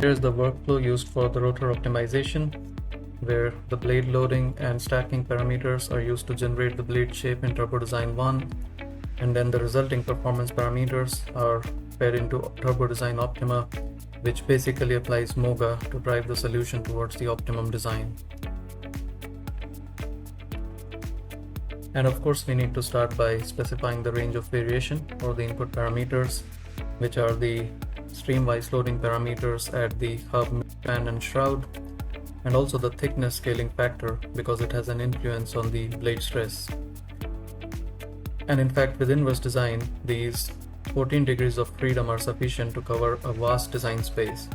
here's the workflow used for the rotor optimization, where the blade loading and stacking parameters are used to generate the blade shape in Turbo Design 1, and then the resulting performance parameters are fed into Turbo Design Optima, which basically applies MOGA to drive the solution towards the optimum design. And of course, we need to start by specifying the range of variation for the input parameters, which are the stream-wise loading parameters at the hub, span, and shroud, and also the thickness scaling factor because it has an influence on the blade stress. And in fact, with inverse design, these 14 degrees of freedom are sufficient to cover a vast design space.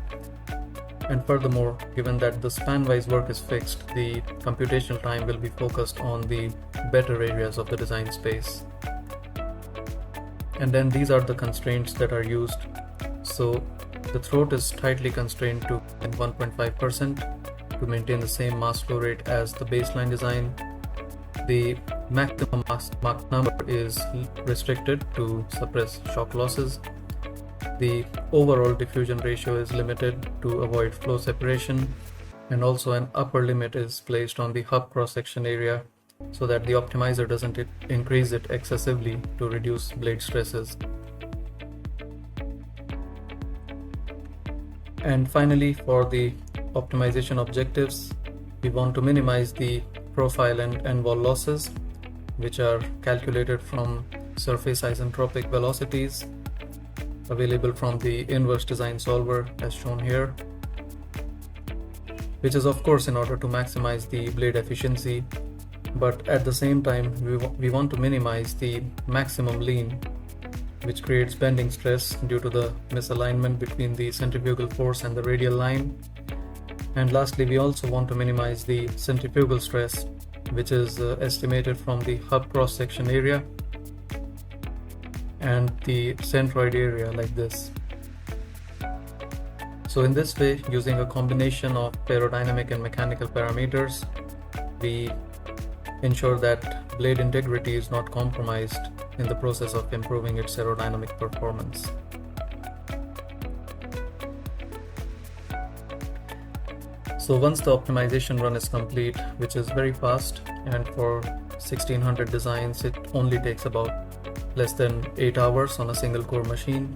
And furthermore, given that the span-wise work is fixed, the computational time will be focused on the better areas of the design space. And then these are the constraints that are used. So the throat is tightly constrained to 1.5% to maintain the same mass flow rate as the baseline design. The maximum Mach number is restricted to suppress shock losses. The overall diffusion ratio is limited to avoid flow separation, and also an upper limit is placed on the hub cross-section area so that the optimizer doesn't increase it excessively to reduce blade stresses. And finally, for the optimization objectives, we want to minimize the profile and end wall losses, which are calculated from surface isentropic velocities available from the inverse design solver as shown here, which is of course in order to maximize the blade efficiency, but at the same time we want to minimize the maximum lean, which creates bending stress due to the misalignment between the centrifugal force and the radial line. And lastly, we also want to minimize the centrifugal stress, which is estimated from the hub cross-section area and the centroid area like this. So in this way, using a combination of aerodynamic and mechanical parameters, we ensure that blade integrity is not compromised in the process of improving its aerodynamic performance. So once the optimization run is complete, which is very fast, and for 1600 designs it only takes about less than 8 hours on a single core machine,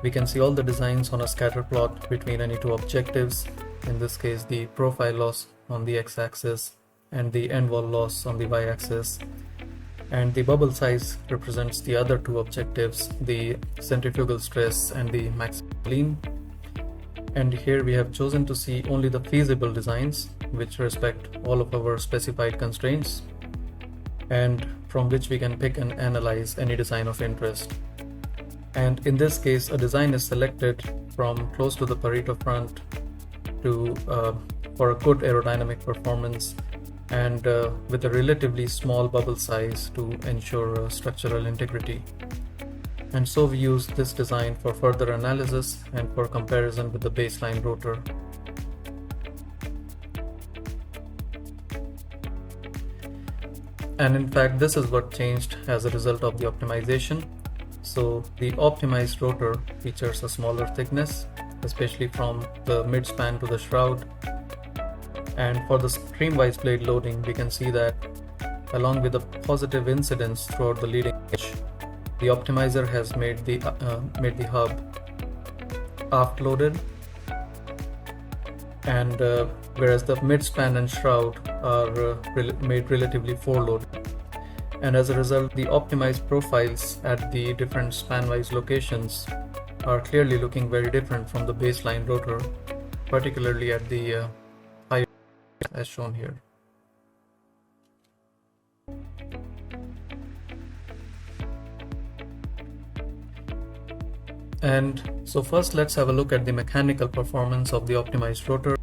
we can see all the designs on a scatter plot between any two objectives, in this case the profile loss on the x-axis and the end wall loss on the y-axis, and the bubble size represents the other two objectives, the centrifugal stress and the maximum lean. And here we have chosen to see only the feasible designs which respect all of our specified constraints, and from which we can pick and analyze any design of interest. And in this case, a design is selected from close to the Pareto front to for a good aerodynamic performance, and with a relatively small bubble size to ensure structural integrity. And so we use this design for further analysis and for comparison with the baseline rotor. And in fact, this is what changed as a result of the optimization. So the optimized rotor features a smaller thickness, especially from the mid-span to the shroud. And for the stream-wise blade loading, we can see that along with the positive incidence throughout the leading edge, the optimizer has made the hub aft loaded, and whereas the mid-span and shroud are made relatively fore-loaded. And as a result, the optimized profiles at the different span-wise locations are clearly looking very different from the baseline rotor, particularly at the high as shown here. And so first let's have a look at the mechanical performance of the optimized rotor.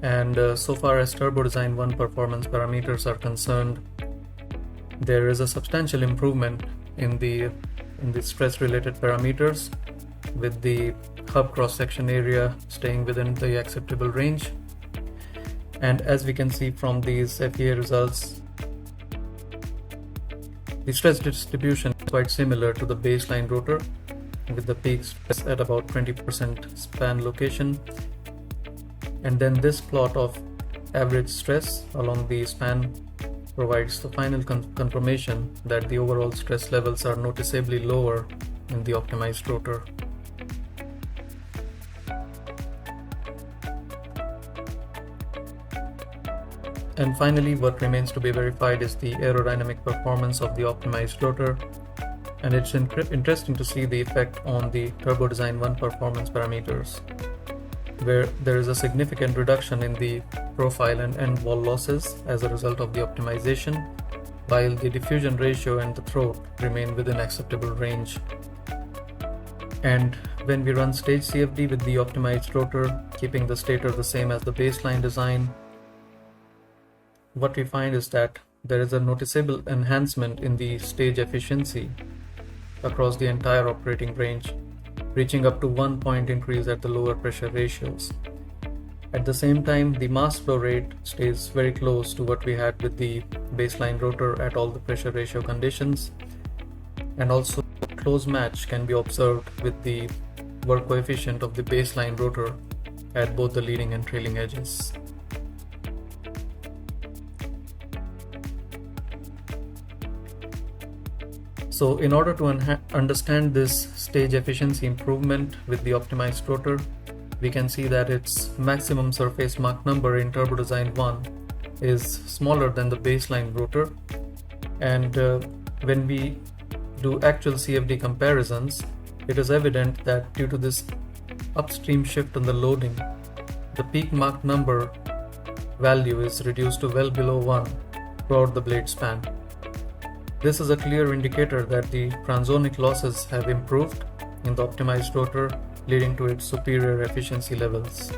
And so far as Turbo Design 1 performance parameters are concerned, there is a substantial improvement in the stress related parameters, with the hub cross-section area staying within the acceptable range. And as we can see from these FEA results, the stress distribution is quite similar to the baseline rotor, with the peak stress at about 20% span location And then this plot of average stress along the span provides the final confirmation that the overall stress levels are noticeably lower in the optimized rotor. And finally, what remains to be verified is the aerodynamic performance of the optimized rotor. And it's interesting to see the effect on the Turbo Design 1 performance parameters, where there is a significant reduction in the profile and end wall losses as a result of the optimization, while the diffusion ratio and the throat remain within acceptable range. And when we run stage CFD with the optimized rotor, keeping the stator the same as the baseline design, what we find is that there is a noticeable enhancement in the stage efficiency across the entire operating range, reaching up to 1 point increase at the lower pressure ratios. At the same time, the mass flow rate stays very close to what we had with the baseline rotor at all the pressure ratio conditions, and also close match can be observed with the work coefficient of the baseline rotor at both the leading and trailing edges. So in order to understand this stage efficiency improvement with the optimized rotor, we can see that its maximum surface Mach number in Turbo Design 1 is smaller than the baseline rotor. And when we do actual CFD comparisons, it is evident that due to this upstream shift in the loading, the peak Mach number value is reduced to well below 1 throughout the blade span. This is a clear indicator that the transonic losses have improved in the optimized rotor, leading to its superior efficiency levels.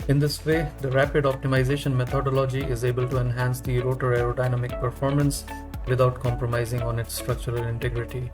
In this way, the rapid optimization methodology is able to enhance the rotor aerodynamic performance without compromising on its structural integrity.